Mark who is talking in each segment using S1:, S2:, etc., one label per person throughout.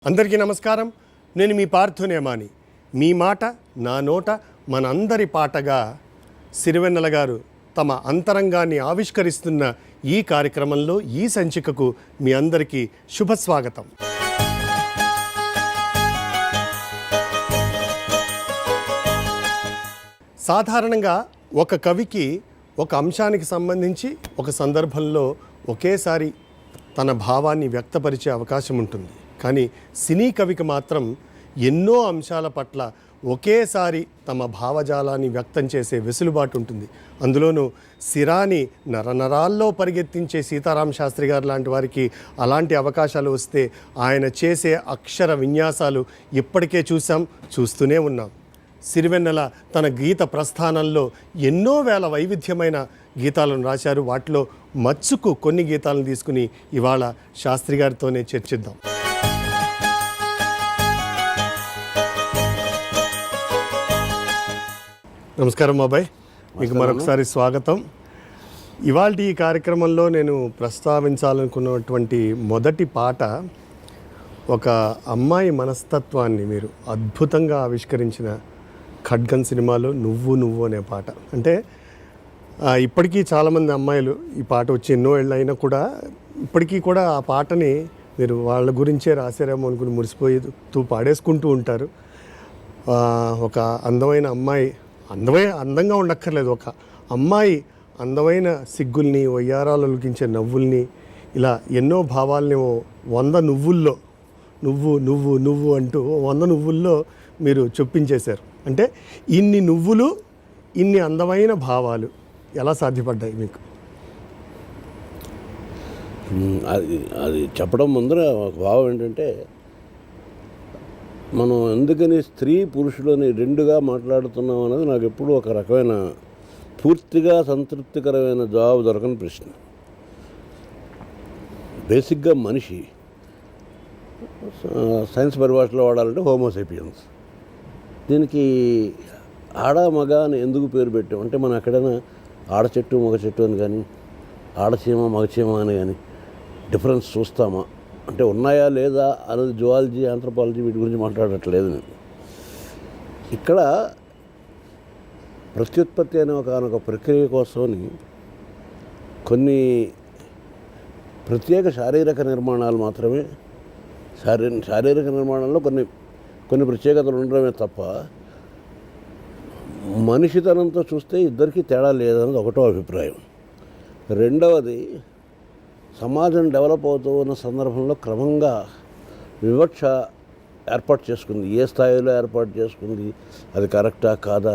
S1: అందరికీ నమస్కారం. నేను మీ పార్థునేమాని. మీ మాట నా నోట మనందరి పాటగా సిరివెన్నెల గారు తమ అంతరంగాన్ని ఆవిష్కరిస్తున్న ఈ కార్యక్రమంలో ఈ సంచికకు మీ అందరికీ శుభస్వాగతం. సాధారణంగా ఒక కవికి ఒక అంశానికి సంబంధించి ఒక సందర్భంలో ఒకేసారి తన భావాన్ని వ్యక్తపరిచే అవకాశం ఉంటుంది. కానీ సినీ కవికి మాత్రం ఎన్నో అంశాల పట్ల ఒకేసారి తమ భావజాలాన్ని వ్యక్తం చేసే వెసులుబాటు ఉంటుంది. అందులోనూ సిరాని నరనరాల్లో పరిగెత్తించే సీతారామ శాస్త్రి గారు లాంటి వారికి అలాంటి అవకాశాలు వస్తే ఆయన చేసే అక్షర విన్యాసాలు ఇప్పటికే చూసాం, చూస్తూనే ఉన్నాం. సిరివెన్నెల తన గీత ప్రస్థానంలో ఎన్నో వేల వైవిధ్యమైన గీతాలను రాశారు. వాటిలో మచ్చుకు కొన్ని గీతాలను తీసుకుని ఇవాళ శాస్త్రి గారితోనే చర్చిద్దాం. నమస్కారం బాబాయ్, మీకు మరొకసారి స్వాగతం. ఇవాళ ఈ కార్యక్రమంలో నేను ప్రస్తావించాలనుకున్నటువంటి మొదటి పాట ఒక అమ్మాయి మనస్తత్వాన్ని మీరు అద్భుతంగా ఆవిష్కరించిన ఖడ్గన్ సినిమాలో నువ్వు నువ్వు అనే పాట. అంటే ఇప్పటికీ చాలామంది అమ్మాయిలు ఈ పాట వచ్చి ఎన్నో ఏళ్ళు అయినా కూడా ఇప్పటికీ కూడా ఆ పాటని మీరు వాళ్ళ గురించే రాశారేమో అనుకుని మురిసిపోతూ పాడేసుకుంటూ ఉంటారు. ఒక అందమైన అమ్మాయి అందంగా ఉండక్కర్లేదు, ఒక అమ్మాయి అందమైన సిగ్గుల్ని, వయ్యారాలు ఒలికించే నవ్వుల్ని, ఇలా ఎన్నో భావాల్ని 100 నువ్వుల్లో నువ్వు నువ్వు నువ్వు అంటూ 100 నువ్వుల్లో మీరు చొప్పించేశారు. అంటే ఇన్ని నువ్వులు, ఇన్ని అందమైన భావాలు ఎలా సాధ్యపడ్డాయి మీకు?
S2: అది చెప్పడం ముందర ఒక భావం ఏంటంటే, మనం ఎందుకని స్త్రీ పురుషులని రెండుగా మాట్లాడుతున్నాం అనేది నాకు ఎప్పుడూ ఒక రకమైన పూర్తిగా సంతృప్తికరమైన జవాబు దొరకని ప్రశ్న. బేసిక్గా మనిషి సైన్స్ పరిభాషలో వాడాలంటే హోమోసేపియన్స్. దీనికి ఆడ మగ అని ఎందుకు పేరు పెట్టాం అంటే, మనం ఎక్కడైనా ఆడ చెట్టు మగ చెట్టు అని కానీ, ఆడచీమ మగచీమ అని కానీ డిఫరెన్స్ చూస్తామా అంటే, ఉన్నాయా లేదా అనేది జువాలజీ, ఆంథ్రోపాలజీ వీటి గురించి మాట్లాడట్లేదు నేను. ఇక్కడ ప్రత్యుత్పత్తి అనే ఒక ప్రక్రియ కోసమని కొన్ని ప్రత్యేక శారీరక నిర్మాణాలు మాత్రమే, శారీరక నిర్మాణంలో కొన్ని ప్రత్యేకతలు ఉండడమే తప్ప మనిషితనంతో చూస్తే ఇద్దరికీ తేడా లేదన్నది ఒకటో అభిప్రాయం. రెండవది, సమాజం డెవలప్ అవుతూ ఉన్న సందర్భంలో క్రమంగా వివక్ష ఏర్పాటు చేసుకుంది. ఏ స్థాయిలో ఏర్పాటు చేసుకుంది, అది కరెక్టా కాదా,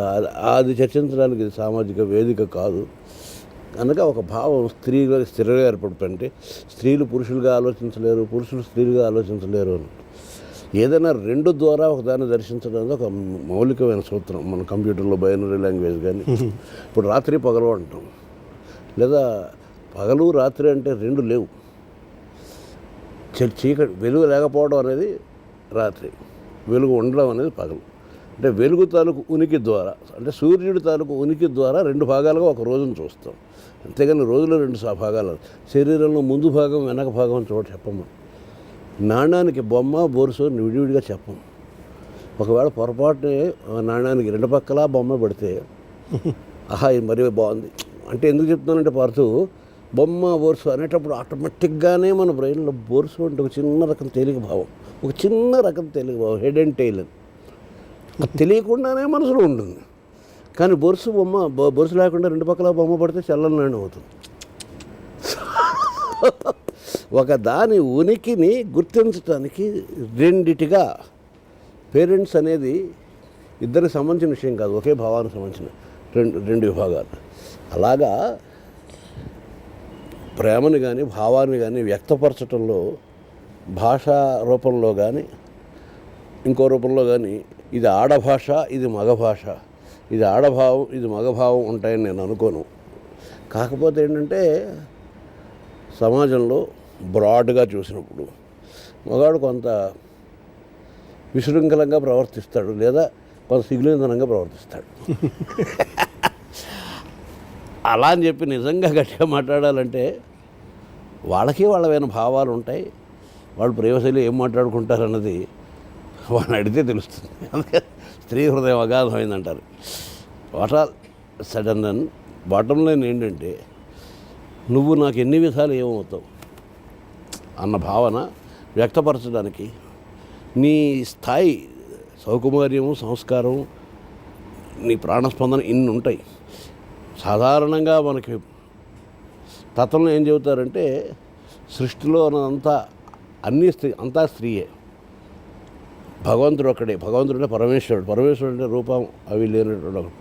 S2: అది చర్చించడానికి ఇది సామాజిక వేదిక కాదు. కనుక ఒక భావం స్త్రీలకు స్థిరంగా ఏర్పడుతుంటే, స్త్రీలు పురుషులుగా ఆలోచించలేరు, పురుషులు స్త్రీలుగా ఆలోచించలేరు అని ఏదైనా రెండు ద్వారా ఒకదాన్ని దర్శించడం అనేది ఒక మౌలికమైన సూత్రం. మన కంప్యూటర్లో బైనరీ లాంగ్వేజ్ కానీ, ఇప్పుడు రాత్రి పగలు అంటాం, లేదా పగలు రాత్రి అంటే రెండు లేవు. చీకటి, వెలుగు లేకపోవడం అనేది రాత్రి, వెలుగు ఉండడం అనేది పగలు. అంటే వెలుగు తాలూకు ఉనికి ద్వారా, అంటే సూర్యుడి తాలూకు ఉనికి ద్వారా రెండు భాగాలుగా ఒక రోజును చూస్తాం. అంతేగాని రోజులో రెండు భాగాలు, శరీరంలో ముందు భాగం వెనక భాగం చోట చెప్పము. నాణ్యానికి బొమ్మ బొరుసు విడివిడిగా చెప్పము. ఒకవేళ పొరపాటునే నాణ్యానికి రెండు పక్కల బొమ్మ పెడితే ఆహా ఇది మరీ బాగుంది అంటే ఎందుకు చెప్తున్నానంటే, పార్తు బొమ్మ బొరుసు అనేటప్పుడు ఆటోమేటిక్గానే మన బ్రెయిన్లో బొరుసు అంటే ఒక చిన్న రకం తేలిక భావం, హెడ్ అండ్ టైల్ అని అది తెలియకుండానే మనసులో ఉంటుంది. కానీ బొరుసు లేకుండా రెండు పక్కల బొమ్మ పడితే చల్లని నాణ్యం అవుతుంది. ఒక దాని ఉనికిని గుర్తించడానికి రెండిటిగా పేరెంట్స్ అనేది ఇద్దరికి సంబంధించిన విషయం కాదు, ఒకే భావానికి సంబంధించిన రెండు విభాగాలు. అలాగా ప్రేమని కానీ భావాన్ని కానీ వ్యక్తపరచడంలో భాషా రూపంలో కానీ ఇంకో రూపంలో కానీ ఇది ఆడభాష, ఇది మగభాష, ఇది ఆడభావం, ఇది మగభావం ఉంటాయని నేను అనుకోను. కాకపోతే ఏంటంటే, సమాజంలో బ్రాడ్గా చూసినప్పుడు మగాడు కొంత విశృంఖలంగా ప్రవర్తిస్తాడు, లేదా కొంత సిగ్గులేనితనంగా ప్రవర్తిస్తాడు. అలా అని చెప్పి నిజంగా గట్టిగా మాట్లాడాలంటే వాళ్ళకి వాళ్ళమైన భావాలు ఉంటాయి, వాళ్ళు ప్రేమశైలి ఏం మాట్లాడుకుంటారన్నది వాళ్ళని అడిగితే తెలుస్తుంది. అందుకే స్త్రీ హృదయం అగాధమైందంటారు. What all sudden and bottom line ఏంటంటే, నువ్వు నాకు ఎన్ని విధాలు ఏమవుతావు అన్న భావన వ్యక్తపరచడానికి నీ స్థాయి, సౌకుమార్యము, సంస్కారం, నీ ప్రాణస్పందన ఇన్ని ఉంటాయి. సాధారణంగా మనకి తత్వంలో ఏం చెబుతారంటే, సృష్టిలో అంతా అంతా స్త్రీయే, భగవంతుడు ఒక్కడే. భగవంతుడు అంటే పరమేశ్వరుడు అంటే రూపం అవి లేనటువంటి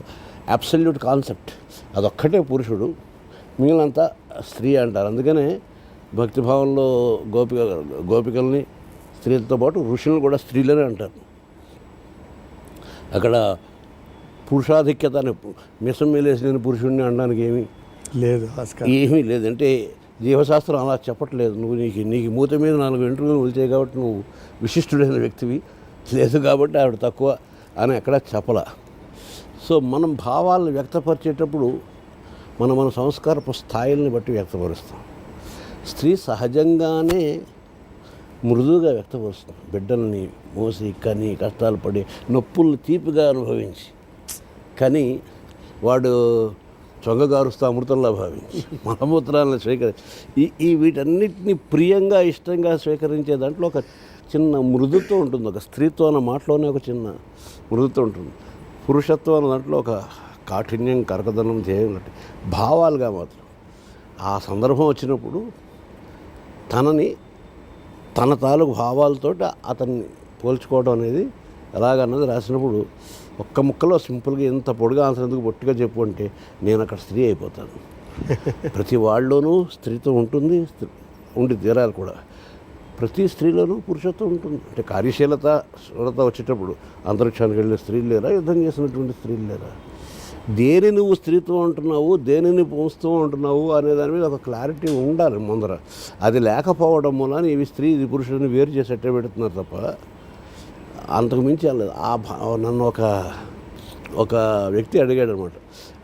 S2: అబ్సల్యూట్ కాన్సెప్ట్, అదొక్కటే పురుషుడు, మిగిలినంతా స్త్రీ అంటారు. అందుకనే భక్తిభావంలో గోపికల్ని స్త్రీలతో పాటు ఋషులను కూడా స్త్రీలనే అంటారు. అక్కడ పురుషాధిక్యత అని మిసం మేలేసిన పురుషుడిని అనడానికి ఏమీ లేదు. అంటే జీవశాస్త్రం అలా చెప్పట్లేదు. నువ్వు నీకు మూత మీద 4 వెంట్రుకలు నిలిచాయి కాబట్టి నువ్వు విశిష్టుడైన వ్యక్తివి, లేదు కాబట్టి ఆవిడ తక్కువ అని ఎక్కడా చెప్పలా. సో మనం భావాలను వ్యక్తపరిచేటప్పుడు మన సంస్కారపు స్థాయిల్ని బట్టి వ్యక్తపరుస్తాం. స్త్రీ సహజంగానే మృదువుగా వ్యక్తపరుస్తుంది. బిడ్డల్ని మోసి కని కష్టాలు పడి నొప్పుల్ని తీపిగా అనుభవించి, కానీ వాడు చొంగగారుస్తూ అమృతంలా భావించి మలమూత్రాలను ఈ వీటన్నిటిని ప్రియంగా ఇష్టంగా స్వీకరించే దాంట్లో ఒక చిన్న మృదుత్వం ఉంటుంది. ఒక స్త్రీత్వం అన్న మాటలోనే ఒక చిన్న మృదుత్వం ఉంటుంది. పురుషత్వం అన్న దాంట్లో ఒక కాఠిన్యం, కరకదనం, ధ్యేయం భావాలుగా మాత్రం ఆ సందర్భం వచ్చినప్పుడు తన తాలూకు భావాలతో అతన్ని పోల్చుకోవడం అనేది ఎలాగన్నది రాసినప్పుడు ఒక్క ముక్కలో సింపుల్గా ఎంత పొడిగా ఆన్సర్ ఎందుకు పొట్టిగా చెప్పు అంటే నేను అక్కడ స్త్రీ అయిపోతాను. ప్రతి వాళ్ళలోనూ స్త్రీత్వం ఉంటుంది, ఉండి తీరాలి కూడా. ప్రతి స్త్రీలోనూ పురుషత్వం ఉంటుంది. అంటే కార్యశీలత వచ్చేటప్పుడు అంతరిక్షానికి వెళ్ళిన స్త్రీలు లేరా, యుద్ధం చేసినటువంటి స్త్రీలు లేరా, దేని నువ్వు స్త్రీత్వం అంటున్నావు, దేనిని పోస్తూ అంటున్నావు అనే దాని మీద ఒక క్లారిటీ ఉండాలి ముందర. అది లేకపోవడం వలన ఇవి స్త్రీ ఇది పురుషుడిని వేరు చేసి ఎట్ట పెడుతున్నారు తప్ప అంతకు మించి అనలేదు. నన్ను ఒక వ్యక్తి అడిగాడు అనమాట.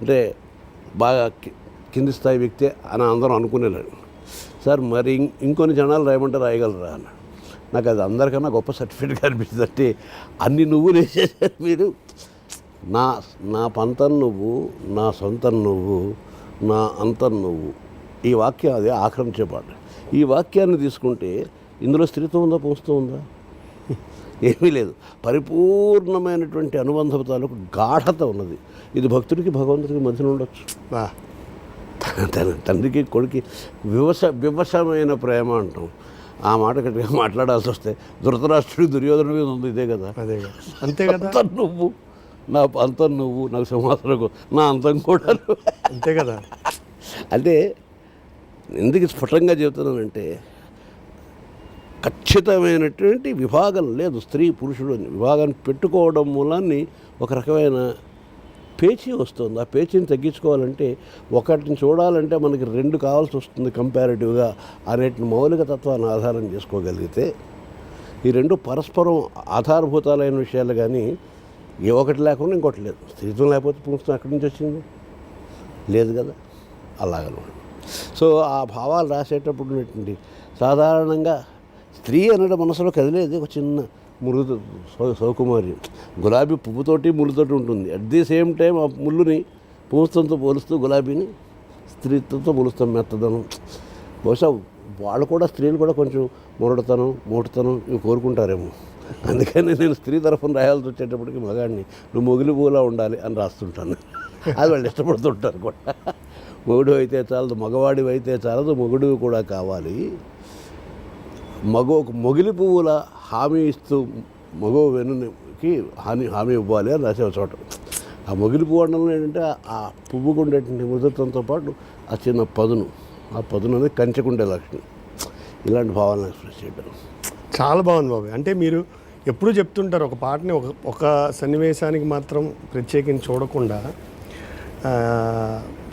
S2: అంటే బాగా కింది స్థాయి వ్యక్తి అని అందరం అనుకునేలాడు. సార్ మరి ఇంకొన్ని జనాలు రాయమంటే రాయగలరా అన్నాడు. నాకు అది అందరికన్నా గొప్ప సర్టిఫికేట్గా అనిపించింది. అంటే అన్ని నువ్వు వేసేసారు మీరు. నా పంతం నువ్వు, నా సొంతం నువ్వు, నా అంతం నువ్వు. ఈ వాక్యం అది ఆక్రమించే పాట. ఈ వాక్యాన్ని తీసుకుంటే ఇందులో స్త్రీత్వం ఉందా, పోస్తూ ఉందా? ఏమీ లేదు. పరిపూర్ణమైనటువంటి అనుబంధతాలకు గాఢత ఉన్నది. ఇది భక్తుడికి భగవంతుడికి మధ్యన ఉండొచ్చు. తండ్రికి కొడుకి వివశమైన ప్రేమ అంటాం. ఆ మాట గట్టిగా మాట్లాడాల్సి వస్తే ధృతరాష్ట్రుడి దుర్యోధన మీద ఉంది. ఇదే కదా, అంతే కదా. నువ్వు నా అంతం, నువ్వు నాకు సింహాసనకు నా అంతం కూడా అంతే కదా. అంటే ఎందుకు స్ఫుటంగా చెబుతున్నానంటే, ఖచ్చితమైనటువంటి విభాగం లేదు. స్త్రీ పురుషుడు అని విభాగాన్ని పెట్టుకోవడం మూలాన్ని ఒక రకమైన పేచీ వస్తుంది. ఆ పేచీని తగ్గించుకోవాలంటే ఒకటిని చూడాలంటే మనకి 2 కావాల్సి వస్తుంది కంపారిటివ్గా అనేటిని మౌలిక తత్వాన్ని ఆధారం చేసుకోగలిగితే ఈ 2 పరస్పరం ఆధారభూతాలైన విషయాలు. కానీ ఏ ఒకటి లేకుండా ఇంకోటి లేదు. స్త్రీత్వం లేకపోతే పురుషత్వం ఎక్కడి నుంచి వచ్చింది? లేదు కదా. అలాగనమాట. సో ఆ భావాలు రాసేటప్పుడు ఉన్నటువంటి సాధారణంగా స్త్రీ అనడం మనసులో కదిలేదు ఒక చిన్న మృదు సౌకుమార్యం. గులాబీ పువ్వుతోటి ముళ్ళుతోటి ఉంటుంది. అట్ ది సేమ్ టైం ఆ ముళ్ళుని పువ్వుతో పోలుస్తూ గులాబీని స్త్రీత్వంతో పోలుస్తాం, మెత్తదనం. బహుశా వాళ్ళు కూడా, స్త్రీలు కూడా కొంచెం మూటతనం ఇవి కోరుకుంటారేమో. అందుకని నేను స్త్రీ తరఫున రాయాల్సి వచ్చేటప్పటికి మగాడిని నువ్వు మొగిలి పూలా ఉండాలి అని రాస్తుంటాను. అది వాళ్ళు ఇష్టపడుతుంటారు కూడా. మొగుడు అయితే చాలదు, మగవాడివి అయితే చాలదు, మొగుడివి కూడా కావాలి. మొగిలి పువ్వుల హామీ ఇస్తూ మగవ వెనుకి హామీ ఇవ్వాలి అని రాసే చోట. ఆ మొగిలి పువ్వు అనడంలో ఏంటంటే ఆ పువ్వుకు ఉండేటువంటి మృదుత్వంతో పాటు ఆ చిన్న పదును అనేది కంచెకుండే లక్షణం. ఇలాంటి భావాలను ఎక్స్ప్రెస్ చేయడం
S1: చాలా బాగుంది బాబు. అంటే మీరు ఎప్పుడూ చెప్తుంటారు ఒక పాటని ఒక సన్నివేశానికి మాత్రం ప్రత్యేకించి చూడకుండా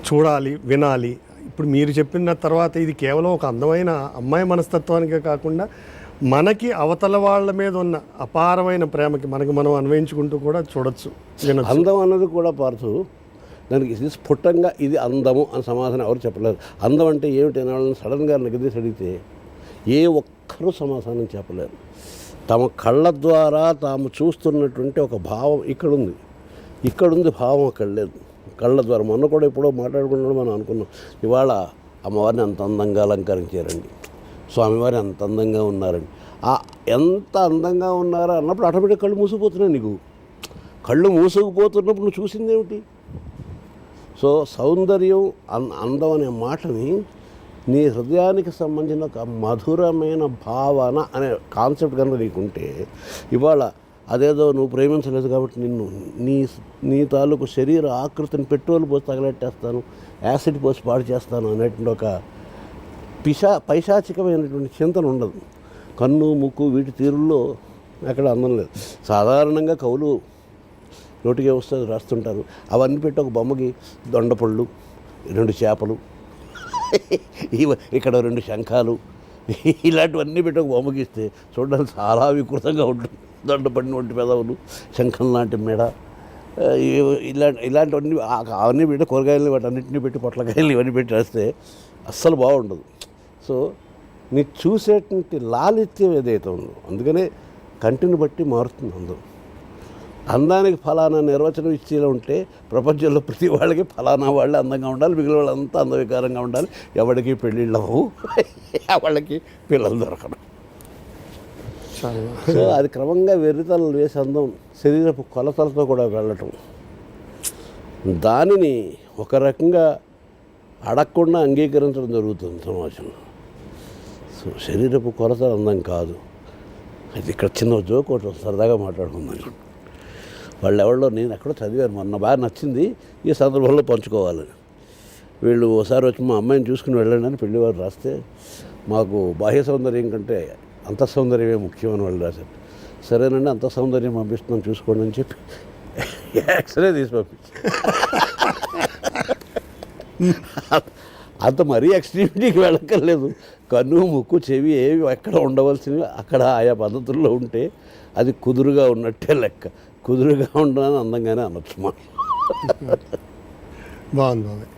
S1: చూడాలి, వినాలి. ఇప్పుడు మీరు చెప్పిన తర్వాత ఇది కేవలం ఒక అందమైన అమ్మాయి మనస్తత్వానికే కాకుండా మనకి అవతల వాళ్ళ మీద ఉన్న అపారమైన ప్రేమకి మనం అన్వయించుకుంటూ కూడా చూడొచ్చు.
S2: అందం అన్నది కూడా పార్తు దానికి ఇది స్ఫుటంగా ఇది అందము అని సమాధానం ఎవరు చెప్పలేదు. అందం అంటే ఏమిటి అని వాళ్ళని సడన్గా నిగదీసి అడిగితే ఏ ఒక్కరూ సమాధానం చెప్పలేరు. తమ కళ్ళ ద్వారా తాము చూస్తున్నటువంటి ఒక భావం ఇక్కడుంది భావం అక్కడ లేదు. కళ్ళ ద్వారా మొన్న కూడా ఎప్పుడో మాట్లాడుకున్నాడు, మనం అనుకున్నాం ఇవాళ అమ్మవారిని అంత అందంగా అలంకరించారండి, స్వామివారి అంత అందంగా ఉన్నారండి. ఎంత అందంగా ఉన్నారా అన్నప్పుడు ఆటోమేటిక్ కళ్ళు మూసుకుపోతున్నాయి. నీకు కళ్ళు మూసుకుపోతున్నప్పుడు నువ్వు చూసింది ఏమిటి? సో సౌందర్యం అందం అనే మాటని నీ హృదయానికి సంబంధించిన ఒక మధురమైన భావన అనే కాన్సెప్ట్ కనుక నీకుంటే, ఇవాళ అదేదో నువ్వు ప్రేమించలేదు కాబట్టి నిన్ను నీ తాలూకు శరీర ఆకృతిని పెట్రోల్ పోసి తగలెట్టేస్తాను, యాసిడ్ పోసి పాడు చేస్తాను అనేటువంటి ఒక పైశాచికమైనటువంటి చింతన ఉండదు. కన్ను ముక్కు వీటి తీరుల్లో అక్కడ అందం లేదు. సాధారణంగా కవులు నోటికే వస్తుంది రాస్తుంటారు. అవన్నీ పెట్టి ఒక బొమ్మకి దొండపళ్ళు, 2 చేపలు, ఇక్కడ 2 శంఖాలు, ఇలాంటివన్నీ పెట్టి ఒక బొమ్మకి ఇస్తే చూడడానికి చాలా వికృతంగా ఉంటుంది. దొండపడిన వంటి పెదవులు, శంఖం లాంటి మెడ, ఇలాంటివన్నీ అవన్నీ పెట్టి కూరగాయలు వాటన్నింటినీ పెట్టి పొట్లకాయలు ఇవన్నీ పెట్టి రాస్తే అస్సలు బాగుండదు. సో నీ చూసేటువంటి లాలిత్యం ఏదైతే ఉందో, అందుకనే కంటిని బట్టి మారుతుంది అందం. అందానికి ఫలానా నిర్వచనం ఇచ్చేలా ఉంటే ప్రపంచంలో ప్రతి వాళ్ళకి ఫలానా వాళ్ళే అందంగా ఉండాలి, మిగిలిన వాళ్ళంతా అందవికారంగా ఉండాలి, ఎవరికి పెళ్ళిళ్ళు అవ్వవు, వాళ్ళకి పిల్లలు దొరకడం. సో అది క్రమంగా వెర్రితలు వేసి అందం శరీరపు కొలతలతో కూడా వెళ్ళటం, దానిని ఒక రకంగా అడగకుండా అంగీకరించడం జరుగుతుంది సమాజంలో. సో శరీరపు కొలతలు అందం కాదు. అది ఇక్కడ చిన్న జోక్ ఒకటి సరదాగా మాట్లాడుకుందాం. వాళ్ళు ఎవరిలో నేను ఎక్కడో చదివాను, మొన్న బాగా నచ్చింది, ఈ సందర్భంలో పంచుకోవాలని. వీళ్ళు ఒకసారి వచ్చి మా అమ్మాయిని చూసుకుని వెళ్ళండి అని పెళ్లివారు రాస్తే, మాకు బాహ్య సౌందర్యం కంటే అంత సౌందర్యమే ముఖ్యమని వాళ్ళు రాశారు. సరేనండి, అంత సౌందర్యం పంపిస్తున్నాం చూసుకోండి అని చెప్పి ఎక్స్రే తీసి పంపించి, అంత మరీ ఎక్స్ట్రీమిటీకి వెళ్ళక్కర్లేదు. కన్ను ముక్కు చెవి ఏవి ఎక్కడ ఉండవలసినవి అక్కడ ఆయా పద్ధతుల్లో ఉంటే అది కుదురుగా ఉన్నట్టే లెక్క. కుదురుగా ఉండడానికి అందంగానే అనొచ్చు.
S1: బాగుంది.